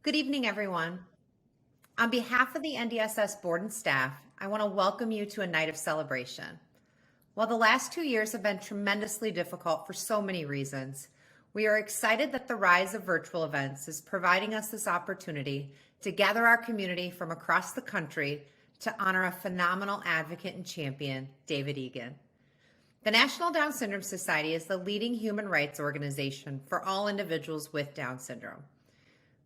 Good evening, everyone. On behalf of the NDSS board and staff, I want to welcome you to a night of celebration. While the last 2 years have been tremendously difficult for so many reasons, we are excited that the rise of virtual events is providing us this opportunity to gather our community from across the country to honor a phenomenal advocate and champion, David Egan. The National Down Syndrome Society is the leading human rights organization for all individuals with Down syndrome.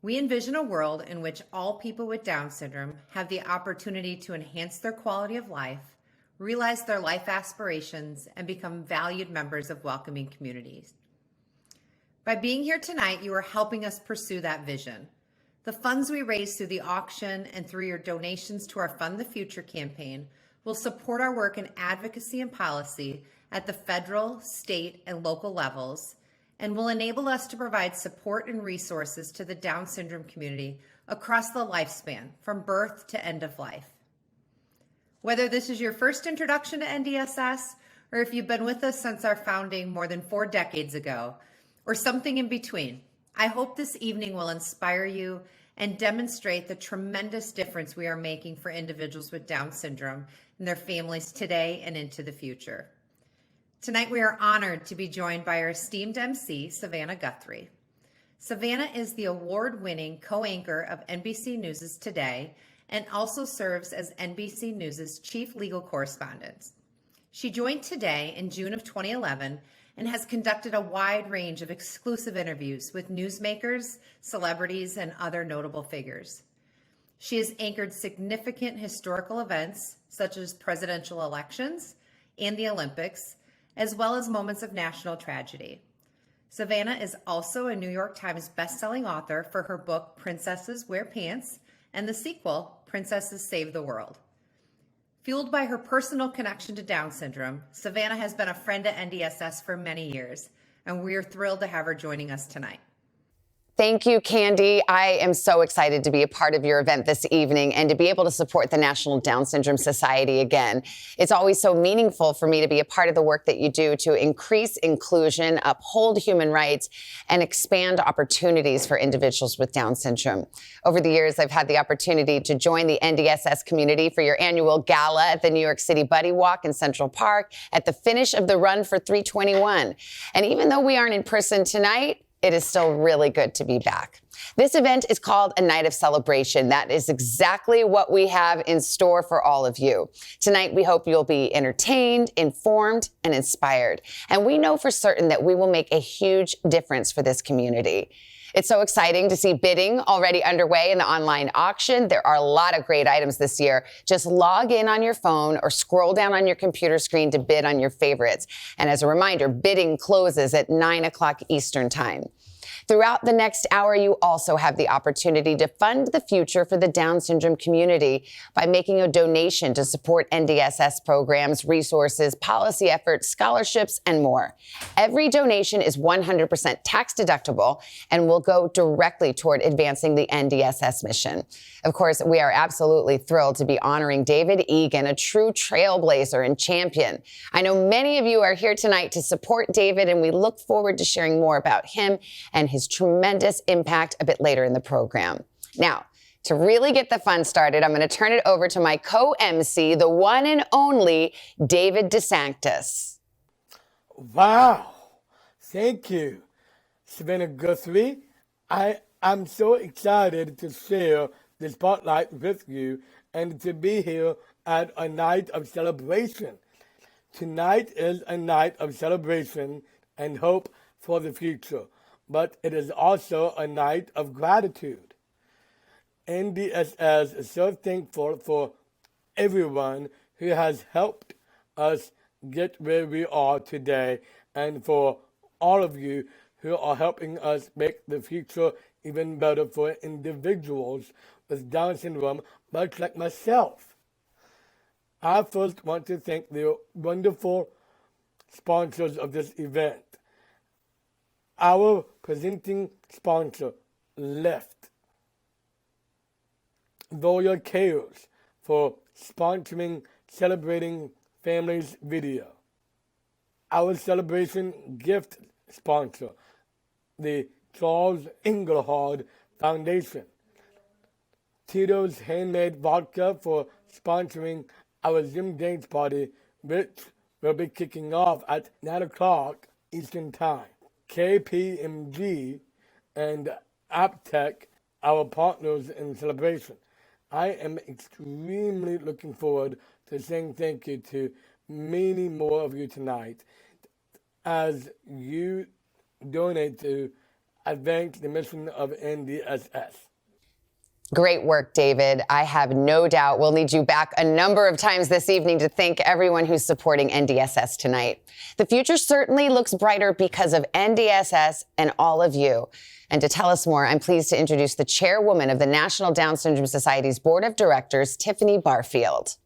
We envision a world in which all people with Down syndrome have the opportunity to enhance their quality of life, realize their life aspirations, and become valued members of welcoming communities. By being here tonight, you are helping us pursue that vision. The funds we raise through the auction and through your donations to our Fund the Future campaign will support our work in advocacy and policy at the federal, state, and local levels, and will enable us to provide support and resources to the Down syndrome community across the lifespan, from birth to end of life. Whether this is your first introduction to NDSS, or if you've been with us since our founding more than 4 decades ago, or something in between, I hope this evening will inspire you and demonstrate the tremendous difference we are making for individuals with Down syndrome and their families today and into the future. Tonight, we are honored to be joined by our esteemed MC, Savannah Guthrie. Savannah is the award-winning co-anchor of NBC News' Today and also serves as NBC News' chief legal correspondent. She joined Today in June of 2011 and has conducted a wide range of exclusive interviews with newsmakers, celebrities, and other notable figures. She has anchored significant historical events such as presidential elections and the Olympics, as well as moments of national tragedy. Savannah is also a New York Times bestselling author for her book, Princesses Wear Pants, and the sequel, Princesses Save the World. Fueled by her personal connection to Down syndrome, Savannah has been a friend at NDSS for many years, and we are thrilled to have her joining us tonight. Thank you, Candy. I am so excited to be a part of your event this evening and to be able to support the National Down Syndrome Society again. It's always so meaningful for me to be a part of the work that you do to increase inclusion, uphold human rights, and expand opportunities for individuals with Down syndrome. Over the years, I've had the opportunity to join the NDSS community for your annual gala at the New York City Buddy Walk in Central Park at the finish of the Run for 321. And even though we aren't in person tonight, it is still really good to be back. This event is called a night of celebration. That is exactly what we have in store for all of you. Tonight, we hope you'll be entertained, informed, and inspired. And we know for certain that we will make a huge difference for this community. It's so exciting to see bidding already underway in the online auction. There are a lot of great items this year. Just log in on your phone or scroll down on your computer screen to bid on your favorites. And as a reminder, bidding closes at 9 o'clock Eastern Time. Throughout the next hour, you also have the opportunity to fund the future for the Down syndrome community by making a donation to support NDSS programs, resources, policy efforts, scholarships, and more. Every donation is 100% tax deductible and will go directly toward advancing the NDSS mission. Of course, we are absolutely thrilled to be honoring David Egan, a true trailblazer and champion. I know many of you are here tonight to support David, and we look forward to sharing more about him and his tremendous impact a bit later in the program. Now, to really get the fun started, I'm going to turn it over to my co-MC, the one and only David DeSanctis. Wow. Thank you, Savannah Guthrie. I'm so excited to share the spotlight with you and to be here at a night of celebration. Tonight is a night of celebration and hope for the future, but it is also a night of gratitude. NDSS is so thankful for everyone who has helped us get where we are today, and for all of you who are helping us make the future even better for individuals with Down syndrome, much like myself. I first want to thank the wonderful sponsors of this event. Our presenting sponsor, Lyft. Voya Cares for sponsoring Celebrating Families video. Our celebration gift sponsor, the Charles Engelhard Foundation. Tito's Handmade Vodka for sponsoring our Zoom dance party, which will be kicking off at 9 o'clock Eastern Time. KPMG and AppTech, our partners in celebration. I am extremely looking forward to saying thank you to many more of you tonight as you donate to advance the mission of NDSS. Great work, David. I have no doubt we'll need you back a number of times this evening to thank everyone who's supporting NDSS tonight. The future certainly looks brighter because of NDSS and all of you. And to tell us more, I'm pleased to introduce the chairwoman of the National Down Syndrome Society's Board of Directors, Tiffany Barfield.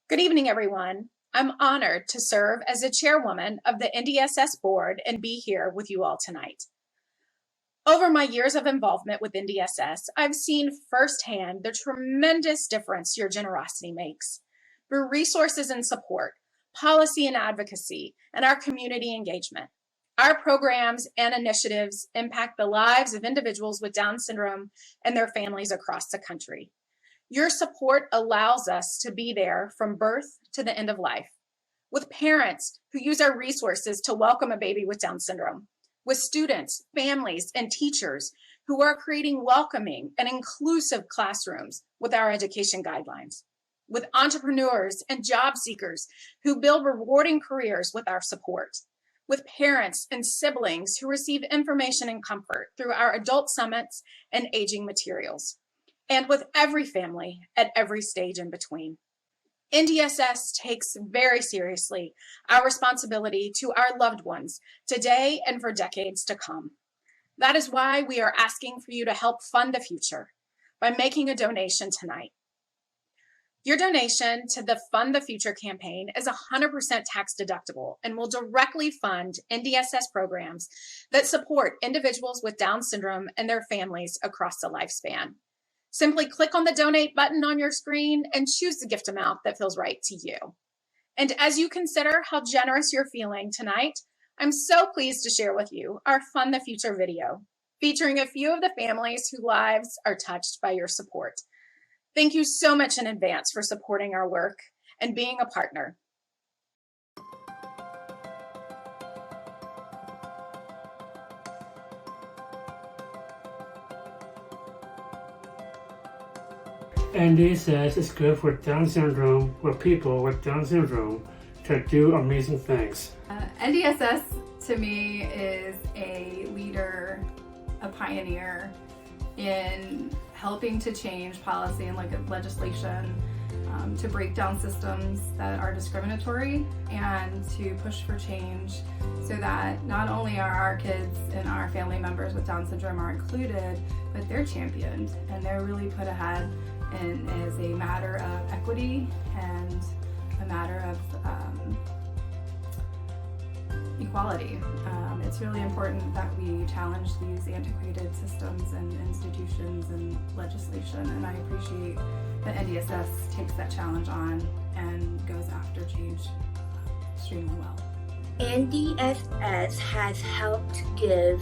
Good evening, everyone. I'm honored to serve as the chairwoman of the NDSS board and be here with you all tonight. Over my years of involvement with NDSS, I've seen firsthand the tremendous difference your generosity makes. Through resources and support, policy and advocacy, and our community engagement, our programs and initiatives impact the lives of individuals with Down syndrome and their families across the country. Your support allows us to be there from birth to the end of life, with parents who use our resources to welcome a baby with Down syndrome, with students, families, and teachers who are creating welcoming and inclusive classrooms with our education guidelines, with entrepreneurs and job seekers who build rewarding careers with our support, with parents and siblings who receive information and comfort through our adult summits and aging materials, and with every family at every stage in between. NDSS takes very seriously our responsibility to our loved ones today and for decades to come. That is why we are asking for you to help fund the future by making a donation tonight. Your donation to the Fund the Future campaign is 100% tax deductible and will directly fund NDSS programs that support individuals with Down syndrome and their families across the lifespan. Simply click on the donate button on your screen and choose the gift amount that feels right to you. And as you consider how generous you're feeling tonight, I'm so pleased to share with you our Fund the Future video, featuring a few of the families whose lives are touched by your support. Thank you so much in advance for supporting our work and being a partner. NDSS is good for Down syndrome, for people with Down syndrome to do amazing things. NDSS to me is a leader, a pioneer in helping to change policy and legislation to break down systems that are discriminatory and to push for change so that not only are our kids and our family members with Down syndrome are included, but they're championed and they're really put ahead and as a matter of equity and a matter of equality. It's really important that we challenge these antiquated systems and institutions and legislation, and I appreciate that NDSS takes that challenge on and goes after change extremely well. NDSS has helped give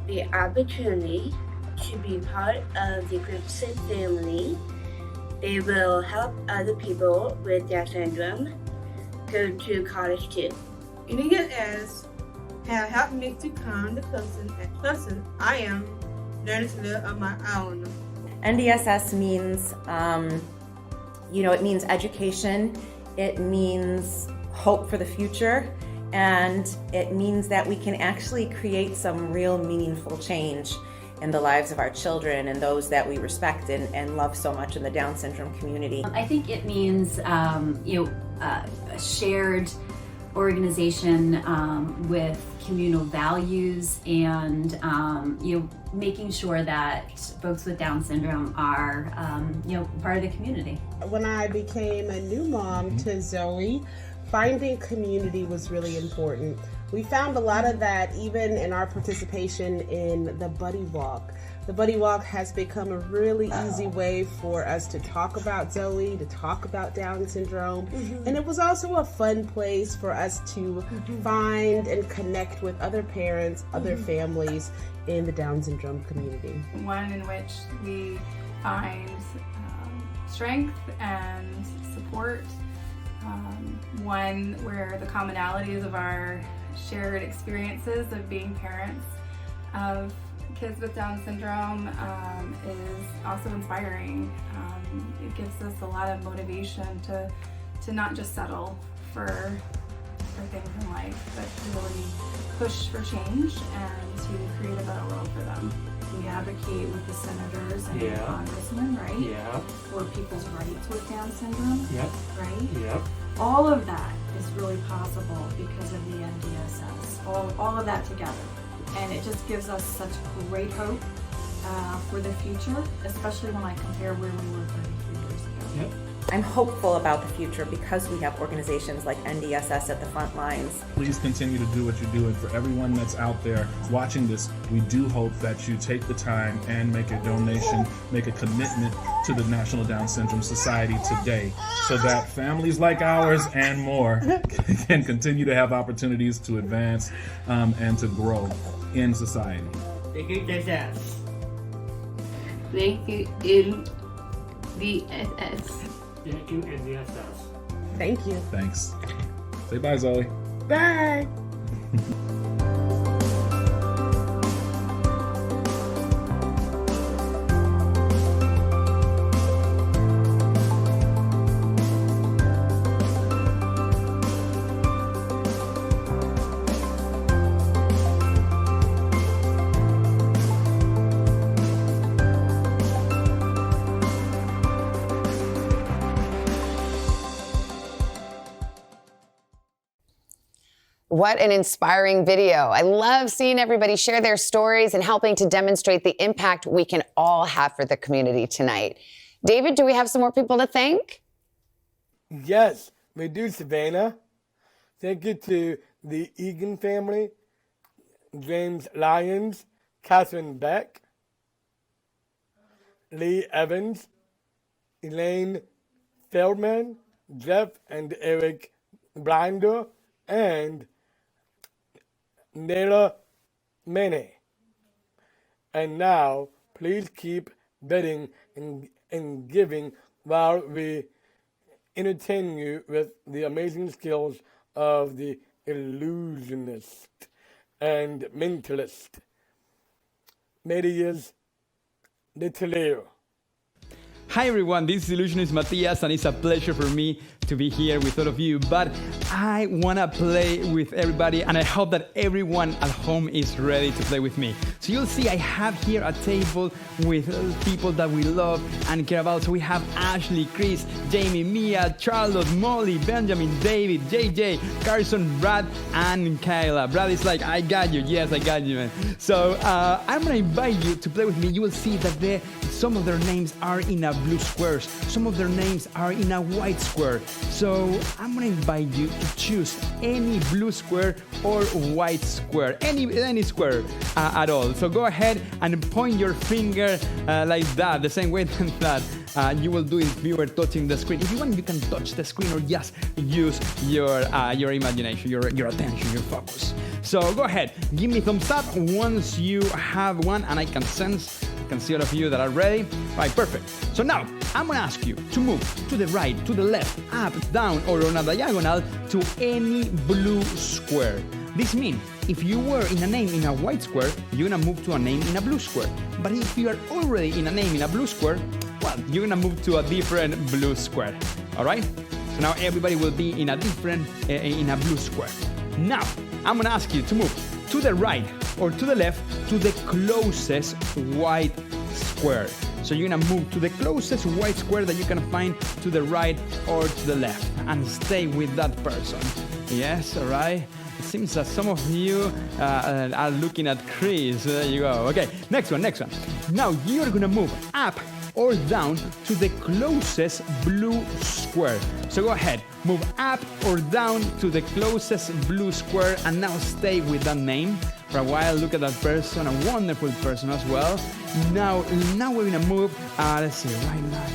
the opportunity to be part of the Gibson family. They will help other people with Down syndrome go to college too. NDSS have helped me to become the person I am, learning to live on my own. NDSS means, it means education, it means hope for the future, and it means that we can actually create some real meaningful change in the lives of our children and those that we respect and love so much in the Down syndrome community. I think it means, a shared organization with communal values and making sure that folks with Down syndrome are part of the community. When I became a new mom to Zoe, finding community was really important. We found a lot of that even in our participation in the Buddy Walk. The Buddy Walk has become a really easy way for us to talk about Zoe, to talk about Down syndrome. And it was also a fun place for us to find and connect with other parents, other families in the Down syndrome community. One in which we find strength and support. One where the commonalities of our shared experiences of being parents of kids with Down syndrome is also inspiring. It gives us a lot of motivation to not just settle for things in life, but to really push for change and to create a better world for them. We advocate with the senators and the congressmen, right? Yeah. For people's rights with Down syndrome, Yep. right? Yep. All of that is really possible because of the NDSS, all of that together. And it just gives us such great hope for the future, especially when I compare where we were 33 years ago. Yep. I'm hopeful about the future because we have organizations like NDSS at the front lines. Please continue to do what you're doing. For everyone that's out there watching this, we do hope that you take the time and make a donation, make a commitment to the National Down Syndrome Society today, so that families like ours and more can continue to have opportunities to advance and to grow in society. Thank you, NDSS. Thank you, NDSS. Thank you, NDSS. Thank you. Thanks. Say bye, Zoe. Bye. What an inspiring video. I love seeing everybody share their stories and helping to demonstrate the impact we can all have for the community tonight. David, do we have some more people to thank? Yes, we do, Savannah. Thank you to the Egan family, James Lyons, Catherine Beck, Lee Evans, Elaine Feldman, Jeff and Eric Blinder, and Nayla Mene. And now, please keep betting and giving while we entertain you with the amazing skills of the illusionist and mentalist, Medias Letelier. Hi everyone, this is Illusionist Matias, and it's a pleasure for me to be here with all of you. But I want to play with everybody, and I hope that everyone at home is ready to play with me. So you'll see I have here a table with people that we love and care about. So we have Ashley, Chris, Jamie, Mia, Charlotte, Molly, Benjamin, David, JJ, Carson, Brad, and Kayla. Brad is like, I got you. Yes, I got you, man. So I'm going to invite you to play with me. You will see that some of their names are in a blue squares. Some of their names are in a white square. So I'm going to invite you to choose any blue square or white square, any square at all. So go ahead and point your finger like that, the same way that you will do if you were touching the screen. If you want, you can touch the screen or just use your imagination, your attention, your focus. So go ahead, give me thumbs up once you have one, and I can see all of you that are ready. Right, perfect. So now I'm gonna ask you to move to the right, to the left, up, down, or on a diagonal to any blue square. This means if you were in a name in a white square, you're gonna move to a name in a blue square. But if you are already in a name in a blue square, well, you're gonna move to a different blue square. All right? So now everybody will be in a different, in a blue square. Now, I'm gonna ask you to move to the right or to the left to the closest white square. So you're gonna move to the closest white square that you can find to the right or to the left and stay with that person. Yes, all right? It seems that some of you are looking at Chris. There you go. Okay, next one. Now you're gonna move up or down to the closest blue square. So go ahead, move up or down to the closest blue square, and now stay with that name for a while. Look at that person, a wonderful person as well. Now we're gonna move, let's see, right now.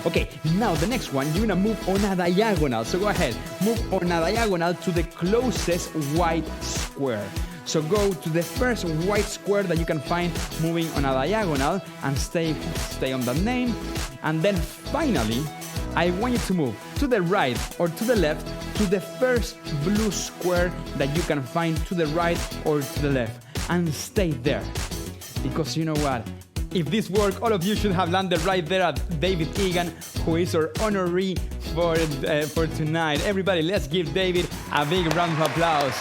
Okay, now the next one, you're gonna move on a diagonal. So go ahead, move on a diagonal to the closest white square. So go to the first white square that you can find moving on a diagonal and stay on that name. And then finally, I want you to move to the right or to the left to the first blue square that you can find to the right or to the left and stay there. Because you know what? If this worked, all of you should have landed right there at David Egan, who is our honoree for tonight. Everybody, let's give David a big round of applause.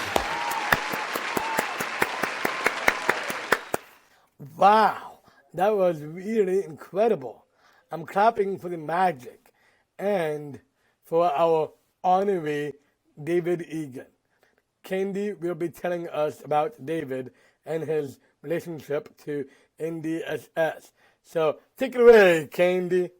Wow, that was really incredible. I'm clapping for the magic and for our honoree, David Egan. Candy will be telling us about David and his relationship to NDSS. So take it away, Candy.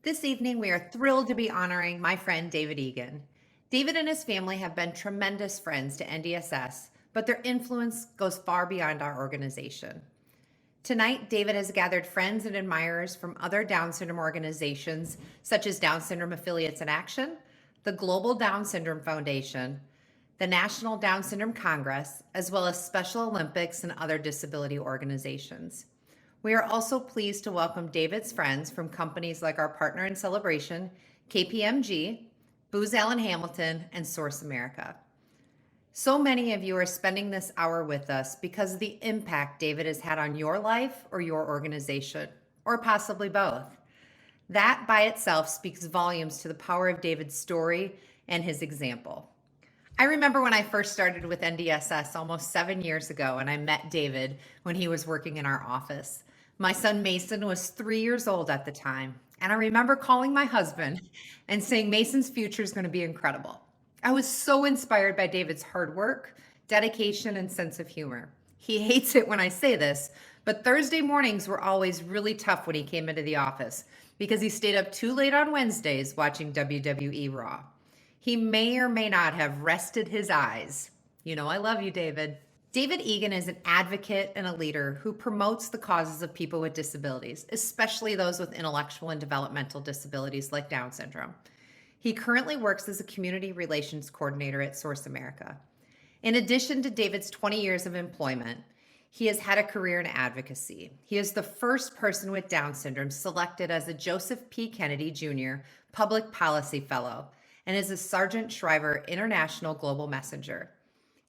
This evening, we are thrilled to be honoring my friend David Egan. David and his family have been tremendous friends to NDSS, but their influence goes far beyond our organization. Tonight, David has gathered friends and admirers from other Down syndrome organizations, such as Down Syndrome Affiliates in Action, the Global Down Syndrome Foundation, the National Down Syndrome Congress, as well as Special Olympics and other disability organizations. We are also pleased to welcome David's friends from companies like our partner in Celebration, KPMG, Booz Allen Hamilton, and Source America. So many of you are spending this hour with us because of the impact David has had on your life or your organization, or possibly both. That by itself speaks volumes to the power of David's story and his example. I remember when I first started with NDSS almost 7 years ago, and I met David when he was working in our office. My son Mason was 3 years old at the time, and I remember calling my husband and saying Mason's future is going to be incredible. I was so inspired by David's hard work, dedication, and sense of humor. He hates it when I say this, but Thursday mornings were always really tough when he came into the office because he stayed up too late on Wednesdays watching WWE Raw. He may or may not have rested his eyes. You know I love you, David. David Egan is an advocate and a leader who promotes the causes of people with disabilities, especially those with intellectual and developmental disabilities like Down syndrome. He currently works as a community relations coordinator at Source America. In addition to David's 20 years of employment, he has had a career in advocacy. He is the first person with Down syndrome selected as a Joseph P. Kennedy Jr. Public Policy Fellow and is a Sargent Shriver International Global Messenger.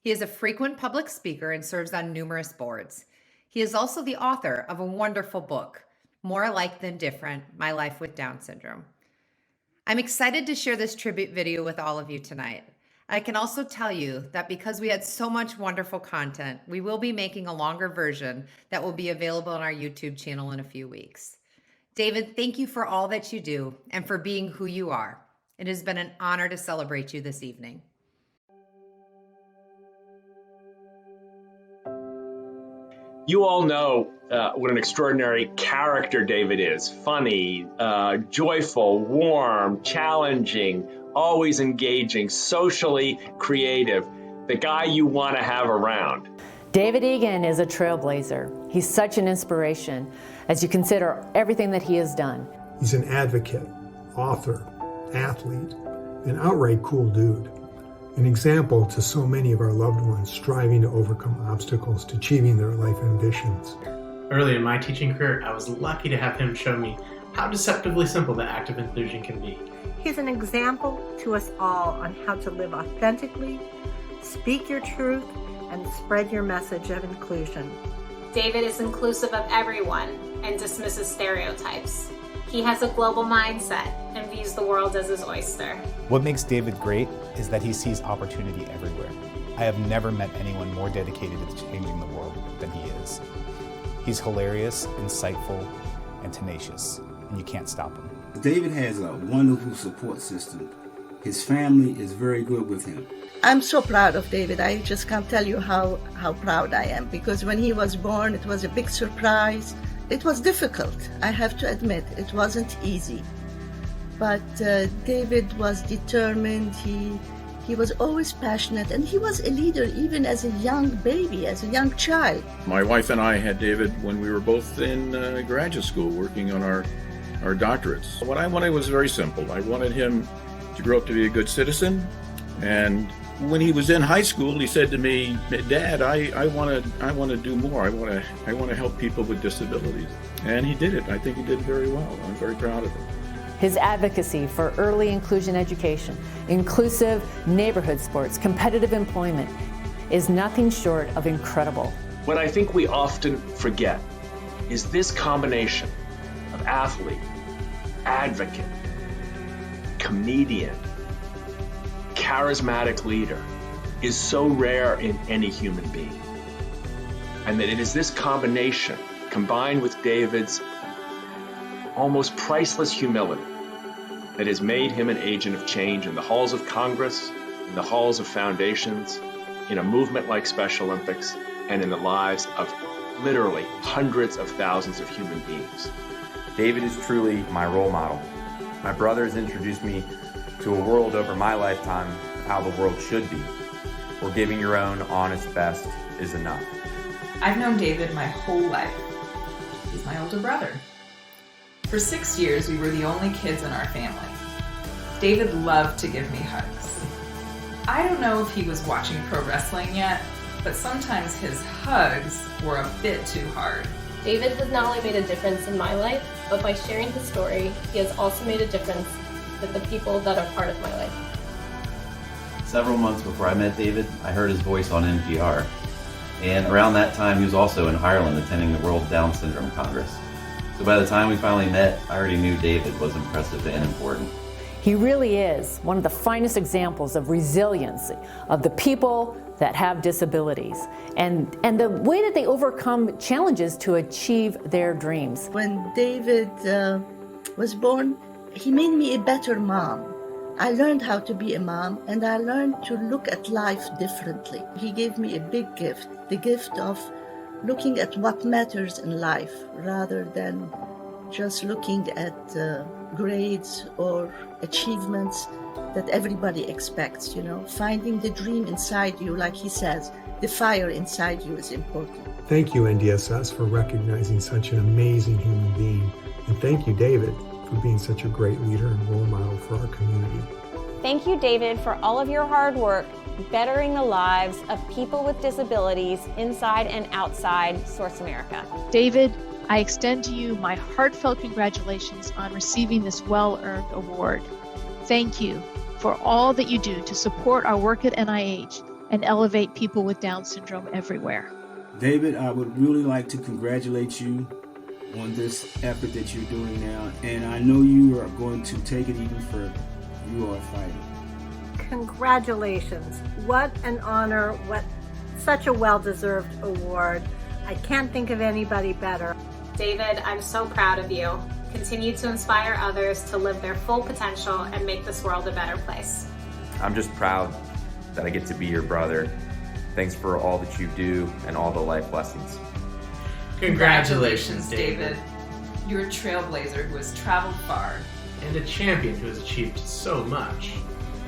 He is a frequent public speaker and serves on numerous boards. He is also the author of a wonderful book, More Alike Than Different: My Life with Down Syndrome. I'm excited to share this tribute video with all of you tonight. I can also tell you that because we had so much wonderful content, we will be making a longer version that will be available on our YouTube channel in a few weeks. David, thank you for all that you do and for being who you are. It has been an honor to celebrate you this evening. You all know what an extraordinary character David is. Funny, joyful, warm, challenging, always engaging, socially creative. The guy you want to have around. David Egan is a trailblazer. He's such an inspiration as you consider everything that he has done. He's an advocate, author, athlete, an outright cool dude. An example to so many of our loved ones striving to overcome obstacles to achieving their life ambitions. Early in my teaching career, I was lucky to have him show me how deceptively simple the act of inclusion can be. He's an example to us all on how to live authentically, speak your truth, and spread your message of inclusion. David is inclusive of everyone and dismisses stereotypes. He has a global mindset and views the world as his oyster. What makes David great is that he sees opportunity everywhere. I have never met anyone more dedicated to changing the world than he is. He's hilarious, insightful, and tenacious, and you can't stop him. David has a wonderful support system. His family is very good with him. I'm so proud of David. I just can't tell you how proud I am, because when he was born, it was a big surprise. It was difficult, I have to admit. It wasn't easy. But David was determined. He was always passionate, and he was a leader even as a young baby, as a young child. My wife and I had David when we were both in graduate school working on our doctorates. What I wanted was very simple. I wanted him to grow up to be a good citizen, and when he was in high school, he said to me, "Dad, I want to do more. I want to help people with disabilities." And he did it. I think he did very well. I'm very proud of him. His advocacy for early inclusion education, inclusive neighborhood sports, competitive employment is nothing short of incredible. What I think we often forget is this combination of athlete, advocate, comedian, charismatic leader is so rare in any human being. And that it is this combination combined with David's almost priceless humility that has made him an agent of change in the halls of Congress, in the halls of foundations, in a movement like Special Olympics, and in the lives of literally hundreds of thousands of human beings. David is truly my role model. My brothers introduced me to a world over my lifetime of how the world should be, where giving your own honest best is enough. I've known David my whole life. He's my older brother. For 6 years, we were the only kids in our family. David loved to give me hugs. I don't know if he was watching pro wrestling yet, but sometimes his hugs were a bit too hard. David has not only made a difference in my life, but by sharing his story, he has also made a difference with the people that are part of my life. Several months before I met David, I heard his voice on NPR. And around that time, he was also in Ireland attending the World Down Syndrome Congress. So by the time we finally met, I already knew David was impressive and important. He really is one of the finest examples of resiliency of the people that have disabilities and the way that they overcome challenges to achieve their dreams. When David was born, he made me a better mom. I learned how to be a mom, and I learned to look at life differently. He gave me a big gift, the gift of looking at what matters in life rather than just looking at grades or achievements that everybody expects, Finding the dream inside you, like he says, the fire inside you is important. Thank you, NDSS, for recognizing such an amazing human being. And thank you, David, for being such a great leader and role model for our community. Thank you, David, for all of your hard work bettering the lives of people with disabilities inside and outside Source America. David, I extend to you my heartfelt congratulations on receiving this well-earned award. Thank you for all that you do to support our work at NIH and elevate people with Down syndrome everywhere. David, I would really like to congratulate you on this effort that you're doing now, and I know you are going to take it even further. You are a fighter. Congratulations. What an honor, what such a well-deserved award. I can't think of anybody better. David, I'm so proud of you. Continue to inspire others to live their full potential and make this world a better place. I'm just proud that I get to be your brother. Thanks for all that you do and all the life lessons. Congratulations, David. You're a trailblazer who has traveled far. And a champion who has achieved so much.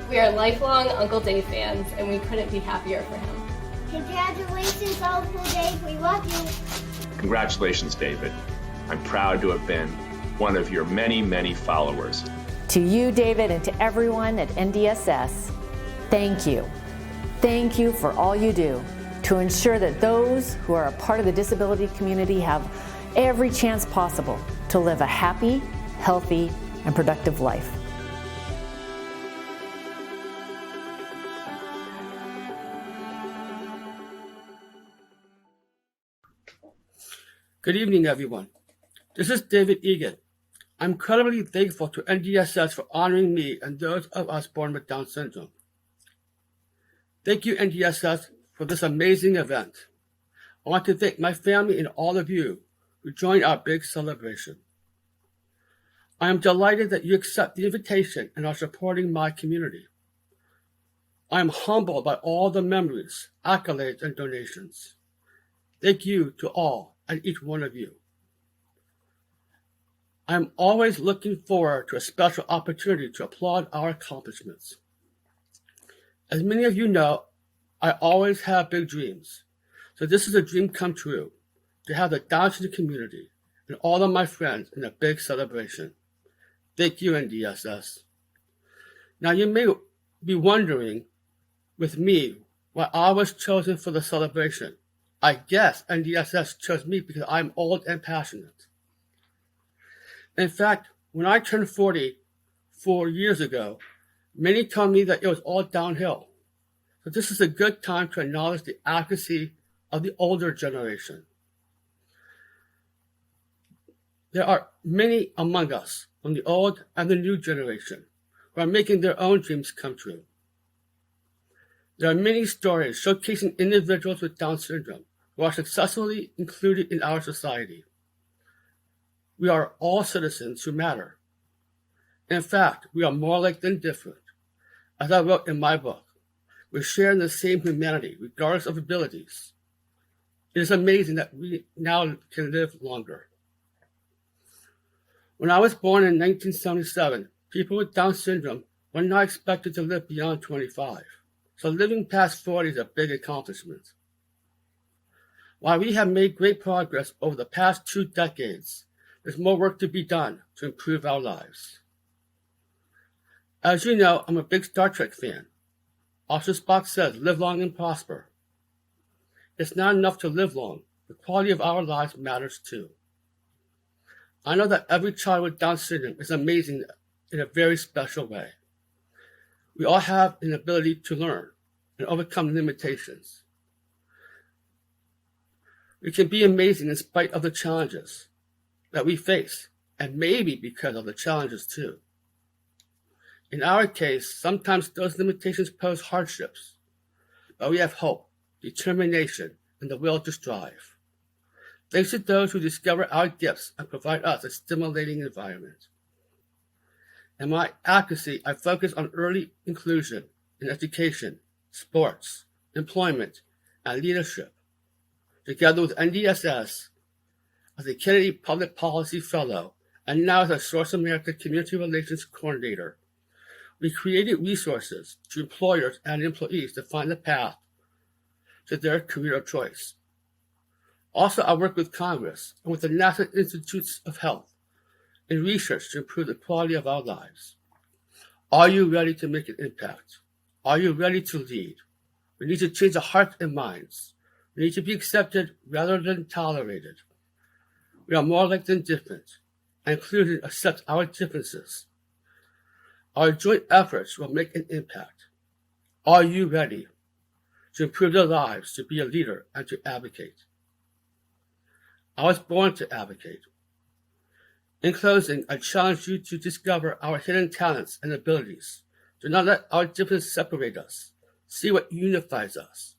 We are lifelong Uncle Dave fans, and we couldn't be happier for him. Congratulations, Uncle Dave. We love you. Congratulations, David. I'm proud to have been one of your many, many followers. To you, David, and to everyone at NDSS, thank you. Thank you for all you do to ensure that those who are a part of the disability community have every chance possible to live a happy, healthy, and productive life. Good evening, everyone. This is David Egan. I'm incredibly thankful to NDSS for honoring me and those of us born with Down syndrome. Thank you, NDSS, for this amazing event. I want to thank my family and all of you who joined our big celebration. I am delighted that you accept the invitation and are supporting my community. I am humbled by all the memories, accolades, and donations. Thank you to all and each one of you. I am always looking forward to a special opportunity to applaud our accomplishments. As many of you know, I always have big dreams. So this is a dream come true, to have the Down syndrome community and all of my friends in a big celebration. Thank you, NDSS. Now you may be wondering, with me, why I was chosen for the celebration. I guess NDSS chose me because I'm old and passionate. In fact, when I turned 40 4 years ago, many told me that it was all downhill. So this is a good time to acknowledge the advocacy of the older generation. There are many among us, from the old and the new generation, who are making their own dreams come true. There are many stories showcasing individuals with Down syndrome who are successfully included in our society. We are all citizens who matter. In fact, we are more alike than different. As I wrote in my book, we share in the same humanity, regardless of abilities. It is amazing that we now can live longer. When I was born in 1977, people with Down syndrome were not expected to live beyond 25. So living past 40 is a big accomplishment. While we have made great progress over the past 2 decades, there's more work to be done to improve our lives. As you know, I'm a big Star Trek fan. Officer Spock says, live long and prosper. It's not enough to live long. The quality of our lives matters too. I know that every child with Down syndrome is amazing in a very special way. We all have an ability to learn and overcome limitations. We can be amazing in spite of the challenges that we face, and maybe because of the challenges too. In our case, sometimes those limitations pose hardships, but we have hope, determination, and the will to strive. Thanks to those who discover our gifts and provide us a stimulating environment. In my advocacy, I focus on early inclusion in education, sports, employment, and leadership. Together with NDSS, as a Kennedy Public Policy Fellow, and now as a Source America Community Relations Coordinator, we created resources to employers and employees to find the path to their career of choice. Also, I work with Congress and with the National Institutes of Health in research to improve the quality of our lives. Are you ready to make an impact? Are you ready to lead? We need to change our hearts and minds. We need to be accepted rather than tolerated. We are more alike than different, and inclusion accepts our differences. Our joint efforts will make an impact. Are you ready to improve their lives, to be a leader, and to advocate? I was born to advocate. In closing, I challenge you to discover our hidden talents and abilities. Do not let our differences separate us. See what unifies us,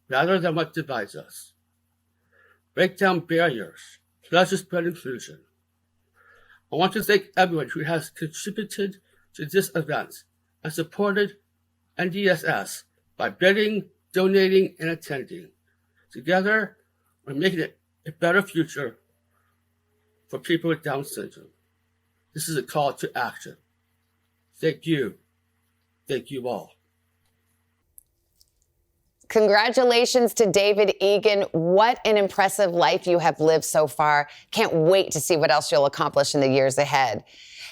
rather than what divides us. Break down barriers. Let's spread inclusion. I want to thank everyone who has contributed to this event and supported NDSS by bidding, donating, and attending. Together, we're making it a better future for people with Down syndrome. This is a call to action. Thank you. Thank you all. Congratulations to David Egan. What an impressive life you have lived so far. Can't wait to see what else you'll accomplish in the years ahead.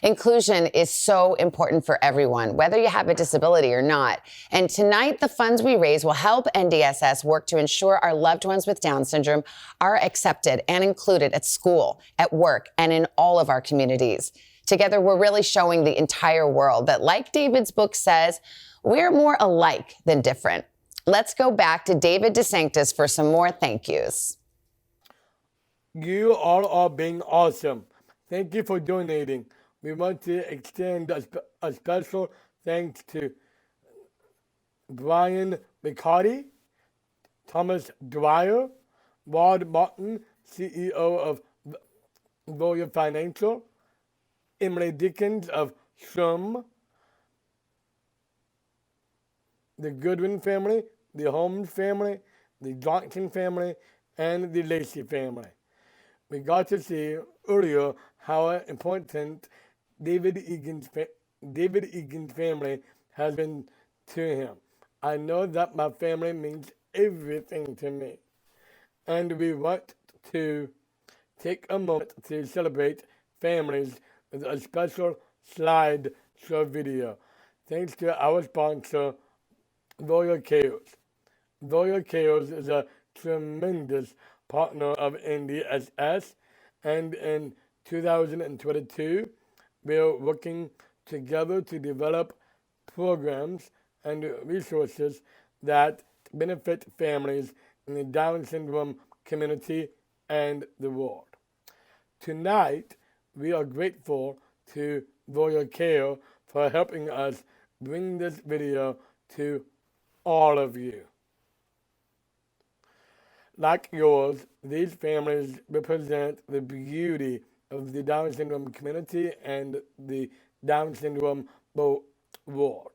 Inclusion is so important for everyone, whether you have a disability or not. And tonight, the funds we raise will help NDSS work to ensure our loved ones with Down syndrome are accepted and included at school, at work, and in all of our communities. Together, we're really showing the entire world that, like David's book says, we're more alike than different. Let's go back to David DeSanctis for some more thank yous. You all are being awesome. Thank you for donating. We want to extend a special thanks to Brian McCarty, Thomas Dwyer, Ward Martin, CEO of Voya Financial, Emily Dickens of SHRM, the Goodwin family, the Holmes family, the Johnson family, and the Lacey family. We got to see earlier how important David Egan's family has been to him. I know that my family means everything to me. And we want to take a moment to celebrate families with a special slideshow video. Thanks to our sponsor, Voya Cares. Voya Cares is a tremendous partner of NDSS, and in 2022, we are working together to develop programs and resources that benefit families in the Down syndrome community and the world. Tonight, we are grateful to Voya Care for helping us bring this video to all of you. Like yours, these families represent the beauty of the Down syndrome community and the Down syndrome world.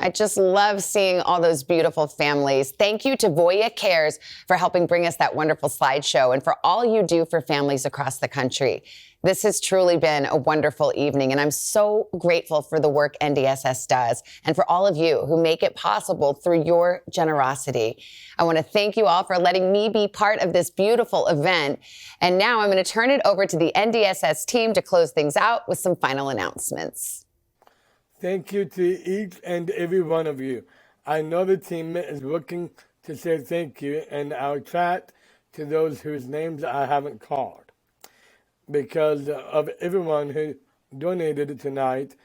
I just love seeing all those beautiful families. Thank you to Voya Cares for helping bring us that wonderful slideshow and for all you do for families across the country. This has truly been a wonderful evening, and I'm so grateful for the work NDSS does and for all of you who make it possible through your generosity. I want to thank you all for letting me be part of this beautiful event. And now I'm going to turn it over to the NDSS team to close things out with some final announcements. Thank you to each and every one of you. I know the team is looking to say thank you, and I'll chat to those whose names I haven't called. Because of everyone who donated tonight,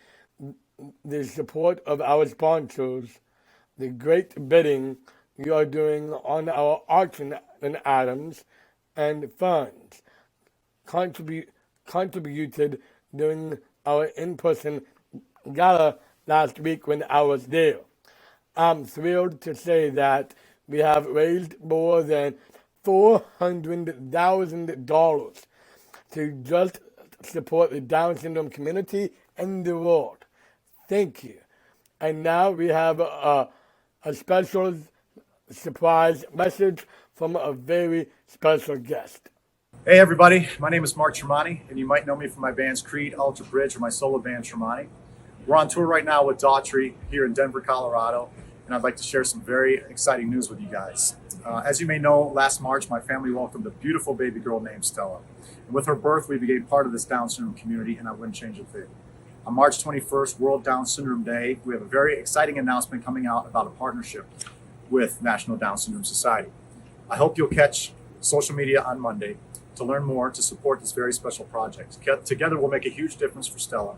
the support of our sponsors, the great bidding you are doing on our auction items and funds, contributed during our in-person gala last week when I was there. I'm thrilled to say that we have raised more than $400,000 to just support the Down syndrome community and the world. Thank you. And now we have a special surprise message from a very special guest. Hey everybody, my name is Mark Tremonti, and you might know me from my bands Creed, Alter Bridge, or my solo band Tremonti. We're on tour right now with Daughtry here in Denver, Colorado, and I'd like to share some very exciting news with you guys. As you may know, last March my family welcomed a beautiful baby girl named Stella. And with her birth, we became part of this Down syndrome community, and I wouldn't change a thing. On March 21st, World Down Syndrome Day, we have a very exciting announcement coming out about a partnership with National Down Syndrome Society. I hope you'll catch social media on Monday to learn more to support this very special project. Together, we'll make a huge difference for Stella,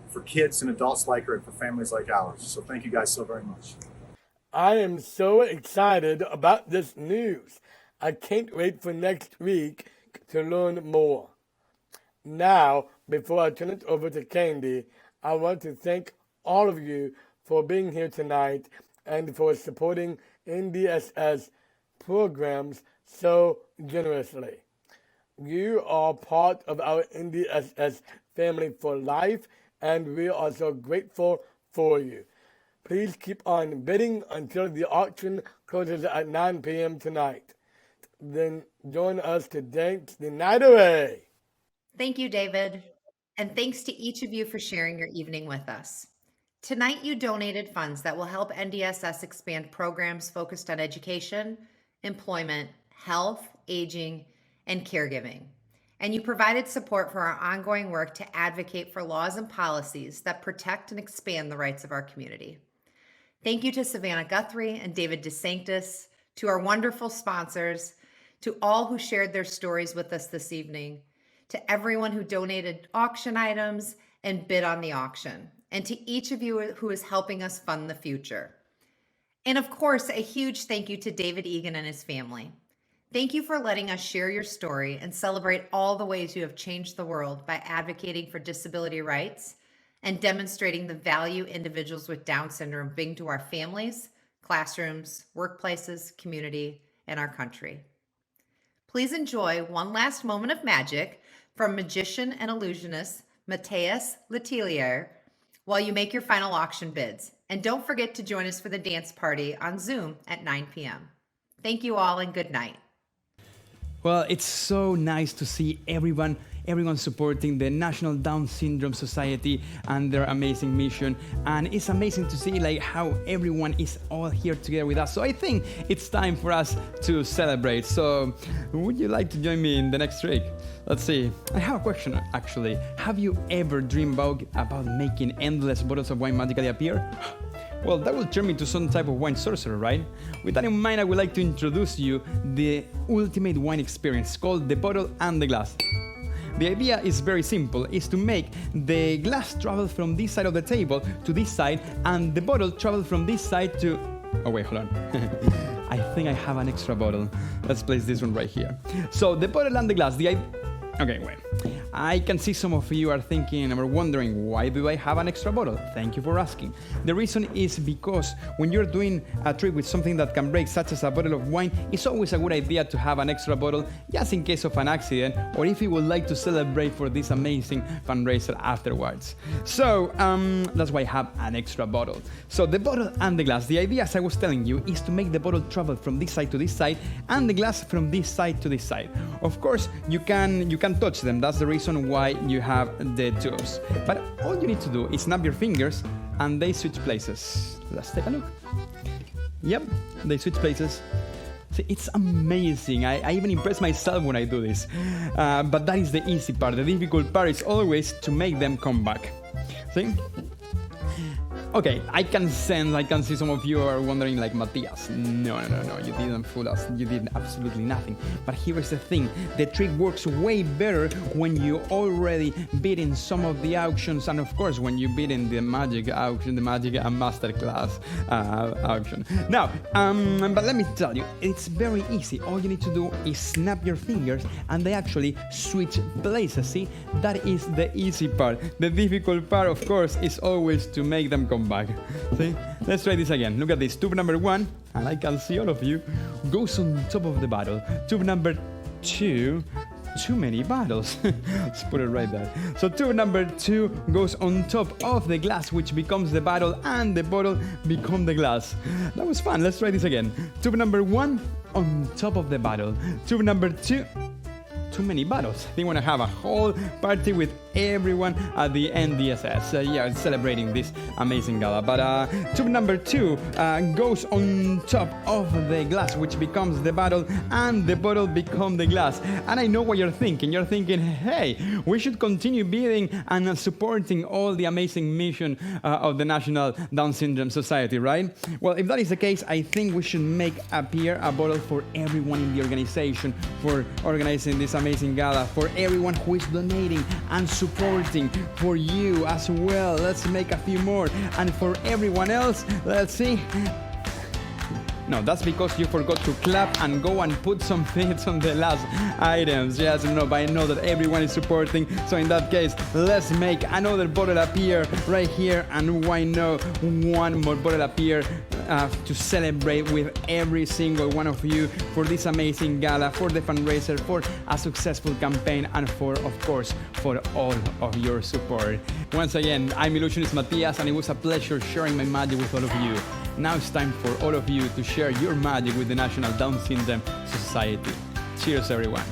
for kids and adults like her, and for families like ours. So thank you guys so very much. I am so excited about this news. I can't wait for next week to learn more. Now, before I turn it over to Candy, I want to thank all of you for being here tonight and for supporting NDSS programs so generously. You are part of our NDSS family for life, and we are so grateful for you. Please keep on bidding until the auction closes at 9 p.m. tonight. Then join us to dance the night away. Thank you, David. And thanks to each of you for sharing your evening with us. Tonight, you donated funds that will help NDSS expand programs focused on education, employment, health, aging, and caregiving. And you provided support for our ongoing work to advocate for laws and policies that protect and expand the rights of our community. Thank you to Savannah Guthrie and David DeSanctis, to our wonderful sponsors, to all who shared their stories with us this evening, to everyone who donated auction items and bid on the auction, and to each of you who is helping us fund the future. And of course, a huge thank you to David Egan and his family. Thank you for letting us share your story and celebrate all the ways you have changed the world by advocating for disability rights and demonstrating the value individuals with Down syndrome bring to our families, classrooms, workplaces, community, and our country. Please enjoy one last moment of magic from magician and illusionist Matthias Letelier while you make your final auction bids. And don't forget to join us for the dance party on Zoom at 9 p.m. Thank you all and good night. Well, it's so nice to see everyone supporting the National Down Syndrome Society and their amazing mission. And it's amazing to see like how everyone is all here together with us. So I think it's time for us to celebrate. So would you like to join me in the next trick? Let's see. I have a question actually. Have you ever dreamed about making endless bottles of wine magically appear? Well, that will turn me into some type of wine sorcerer, right? With that in mind, I would like to introduce you the ultimate wine experience called the bottle and the glass. The idea is very simple, is to make the glass travel from this side of the table to this side and the bottle travel from this side to... Oh wait, hold on. I think I have an extra bottle. Let's place this one right here. So the bottle and the glass, Okay, wait. I can see some of you are thinking or wondering, why do I have an extra bottle? Thank you for asking. The reason is because when you're doing a trip with something that can break, such as a bottle of wine, it's always a good idea to have an extra bottle just in case of an accident, or if you would like to celebrate for this amazing fundraiser afterwards. So that's why I have an extra bottle. So the bottle and the glass, the idea, as I was telling you, is to make the bottle travel from this side to this side and the glass from this side to this side. Of course, you can touch them. That's the reason why you have the tubes. But all you need to do is snap your fingers and they switch places. Let's take a look. Yep, they switch places. See, it's amazing. I even impress myself when I do this. But that is the easy part. The difficult part is always to make them come back. See? Okay, I can see some of you are wondering like, Matias, no, you didn't fool us. You did absolutely nothing. But here's the thing, the trick works way better when you already bid in some of the auctions, and of course when you bid in the magic auction, the magic masterclass auction. Now, but let me tell you, it's very easy. All you need to do is snap your fingers and they actually switch places. See, that is the easy part. The difficult part, of course, is always to make them come back. See? Let's try this again. Look at this. Tube number 1, and I can see all of you, goes on top of the bottle. Tube number 2, too many bottles. Let's put it right there. So tube number 2 goes on top of the glass, which becomes the bottle, and the bottle becomes the glass. That was fun. Let's try this again. Tube number 1 on top of the bottle. Tube number 2, too many bottles. They want to have a whole party with everyone at the NDSS. Yeah, celebrating this amazing gala. But tube number 2 goes on top of the glass, which becomes the bottle, and the bottle becomes the glass. And I know what you're thinking. You're thinking, hey, we should continue bidding and supporting all the amazing mission of the National Down Syndrome Society, right? Well, if that is the case, I think we should make appear a bottle for everyone in the organization, for organizing this amazing gala, for everyone who is donating and supporting, for you as well. Let's make a few more. And for everyone else, let's see. No, that's because you forgot to clap and go and put some things on the last items. Yes, no, but I know that everyone is supporting. So in that case, let's make another bottle appear right here. And why not one more bottle appear to celebrate with every single one of you for this amazing gala, for the fundraiser, for a successful campaign, and for, of course, for all of your support. Once again, I'm Illusionist Matias, and it was a pleasure sharing my magic with all of you. Now it's time for all of you to share your magic with the National Down Syndrome Society. Cheers, everyone.